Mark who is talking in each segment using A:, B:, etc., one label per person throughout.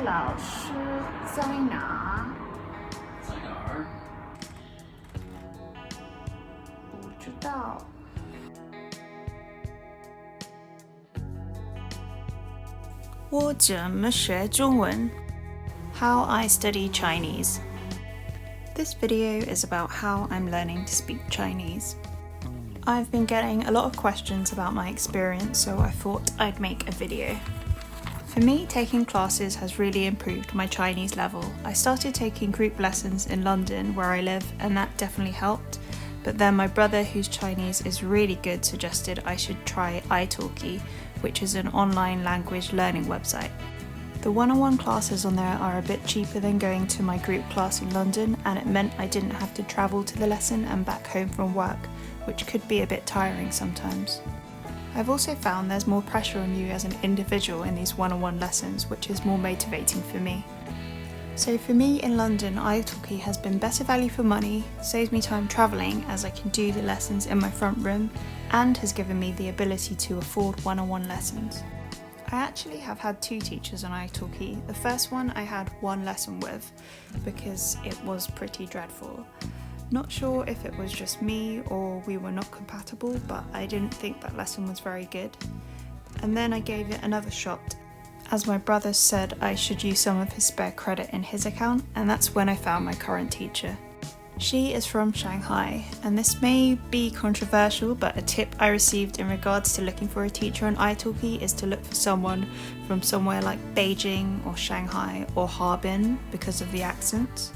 A: 老师在哪？
B: 在哪儿？
A: 不知道。
C: 我怎么学中文? How I study Chinese. This video is about how I'm learning to speak Chinese. I've been getting a lot of questions about my experience, so I thought I'd make a video. For me, taking classes has really improved my Chinese level. I started taking group lessons in London, where I live, and that definitely helped. But then my brother, whose Chinese is really good, suggested I should try italki, which is an online language learning website. The one-on-one classes on there are a bit cheaper than going to my group class in London, and it meant I didn't have to travel to the lesson and back home from work, which could be a bit tiring sometimes. I've also found there's more pressure on you as an individual in these one-on-one lessons, which is more motivating for me. So for me in London, italki has been better value for money, saves me time travelling as I can do the lessons in my front room, and has given me the ability to afford one-on-one lessons. I actually have had two teachers on italki. The first one I had one lesson with because it was pretty dreadful. Not sure if it was just me or we were not compatible, but I didn't think that lesson was very good. And then I gave it another shot, as my brother said I should use some of his spare credit in his account, and that's when I found my current teacher. She is from Shanghai, and this may be controversial, but a tip I received in regards to looking for a teacher on italki is to look for someone from somewhere like Beijing or Shanghai or Harbin because of the accents.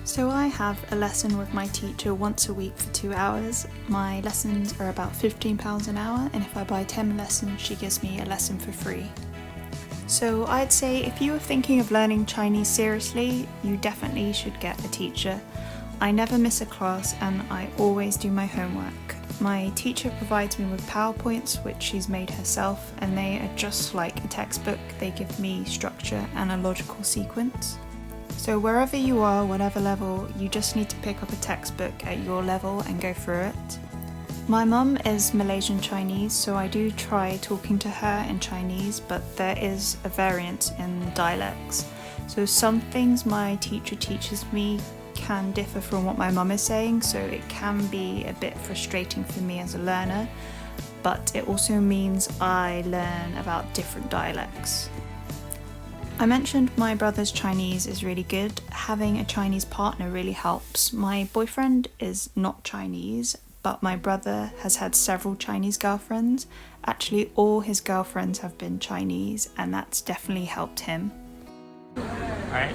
C: So I have a lesson with my teacher once a week for 2 hours. My lessons are about £15 an hour, and if I buy 10 lessons, she gives me a lesson for free. So I'd say if you are thinking of learning Chinese seriously, you definitely should get a teacher. I never miss a class and I always do my homework. My teacher provides me with PowerPoints, which she's made herself, and they are just like a textbook. They give me structure and a logical sequence. So wherever you are, whatever level, you just need to pick up a textbook at your level and go through it. My mum is Malaysian Chinese, so I do try talking to her in Chinese, but there is a variance in dialects. So some things my teacher teaches me can differ from what my mum is saying, so it can be a bit frustrating for me as a learner, but it also means I learn about different dialects. I mentioned my brother's Chinese is really good. Having a Chinese partner really helps. My boyfriend is not Chinese, but my brother has had several Chinese girlfriends. Actually, all his girlfriends have been Chinese, and that's definitely helped him.
B: Alright.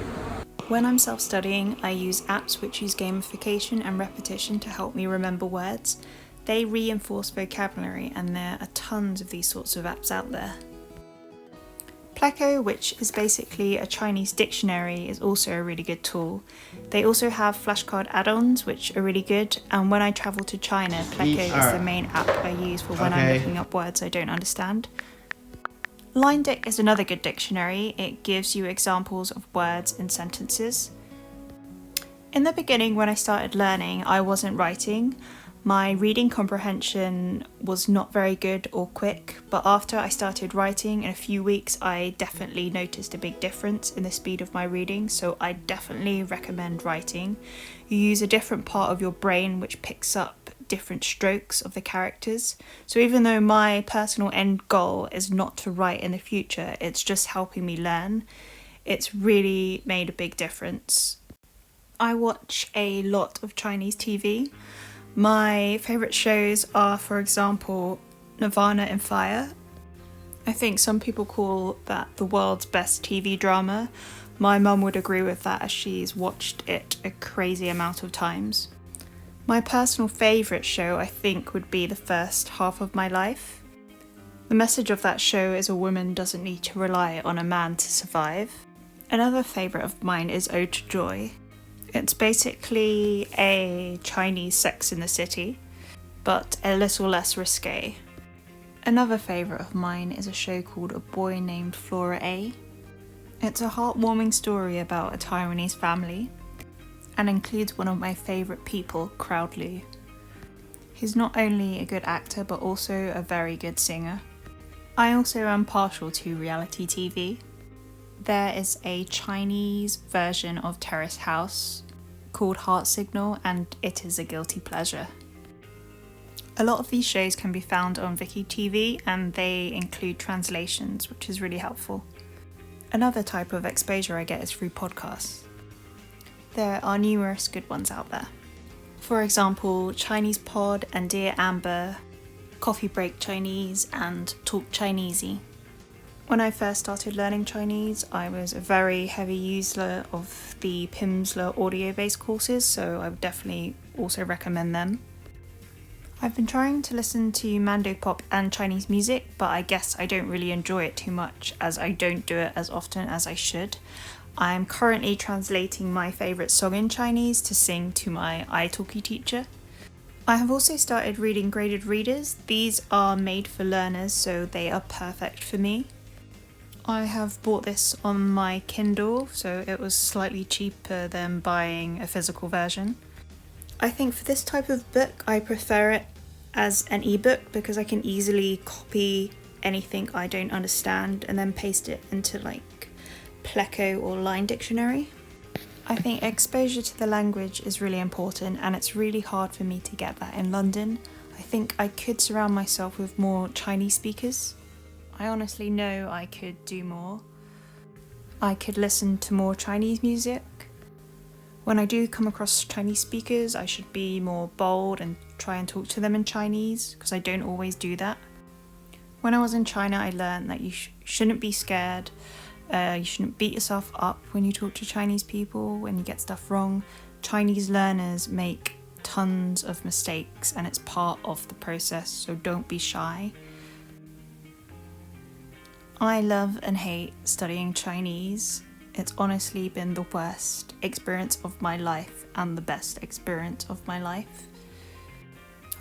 C: When I'm self-studying, I use apps which use gamification and repetition to help me remember words. They reinforce vocabulary, and there are tons of these sorts of apps out there. Pleco, which is basically a Chinese dictionary, is also a really good tool. They also have flashcard add-ons, which are really good, and when I travel to China, Pleco is the main app I use for when I'm looking up words I don't understand. LineDic is another good dictionary. It gives you examples of words in sentences. In the beginning, when I started learning, I wasn't writing. My reading comprehension was not very good or quick, but after I started writing in a few weeks, I definitely noticed a big difference in the speed of my reading, so I definitely recommend writing. You use a different part of your brain which picks up different strokes of the characters. So even though my personal end goal is not to write in the future, it's just helping me learn. It's really made a big difference. I watch a lot of Chinese TV. My favourite shows are, for example, Nirvana and Fire. I think some people call that the world's best TV drama. My mum would agree with that as she's watched it a crazy amount of times. My personal favourite show, I think, would be The First Half of My Life. The message of that show is a woman doesn't need to rely on a man to survive. Another favourite of mine is Ode to Joy. It's basically a Chinese Sex in the City, but a little less risque. Another favourite of mine is a show called A Boy Named Flora A. It's a heartwarming story about a Taiwanese family, and includes one of my favourite people, Crowdley. He's not only a good actor, but also a very good singer. I also am partial to reality TV. There is a Chinese version of Terrace House called Heart Signal, and it is a guilty pleasure. A lot of these shows can be found on Viki TV, and they include translations, which is really helpful. Another type of exposure I get is through podcasts. There are numerous good ones out there. For example, Chinese Pod and Dear Amber, Coffee Break Chinese, and Talk Chinesey. When I first started learning Chinese, I was a very heavy user of the Pimsleur audio-based courses, so I would definitely also recommend them. I've been trying to listen to Mando Pop and Chinese music, but I guess I don't really enjoy it too much as I don't do it as often as I should. I'm currently translating my favourite song in Chinese to sing to my italki teacher. I have also started reading graded readers. These are made for learners, so they are perfect for me. I have bought this on my Kindle, so it was slightly cheaper than buying a physical version. I think for this type of book, I prefer it as an ebook because I can easily copy anything I don't understand and then paste it into like Pleco or Line Dictionary. I think exposure to the language is really important, and it's really hard for me to get that in London. I think I could surround myself with more Chinese speakers. I honestly know I could do more. I could listen to more Chinese music. When I do come across Chinese speakers, I should be more bold and try and talk to them in Chinese, because I don't always do that. When I was in China, I learned that you shouldn't be scared. You shouldn't beat yourself up when you talk to Chinese people, when you get stuff wrong. Chinese learners make tons of mistakes, and it's part of the process, so don't be shy. I love and hate studying Chinese. It's honestly been the worst experience of my life and the best experience of my life.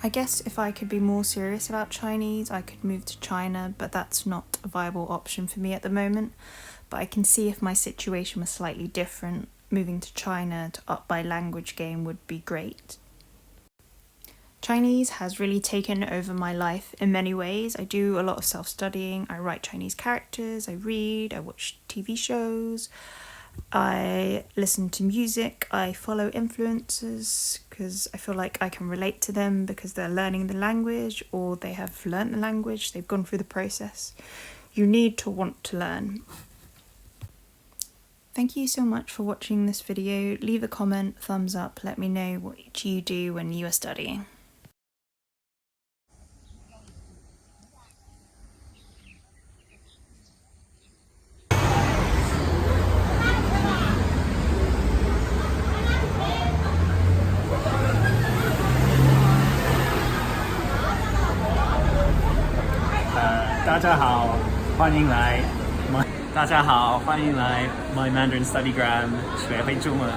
C: I guess if I could be more serious about Chinese, I could move to China, but that's not a viable option for me at the moment. But I can see if my situation was slightly different, moving to China to up my language game would be great. Chinese has really taken over my life in many ways. I do a lot of self-studying, I write Chinese characters, I read, I watch TV shows, I listen to music, I follow influencers because I feel like I can relate to them because they're learning the language or they have learnt the language, they've gone through the process. You need to want to learn. Thank you so much for watching this video. Leave a comment, thumbs up, let me know what you do when you are studying.
B: My Mandarin Studygram 学会中文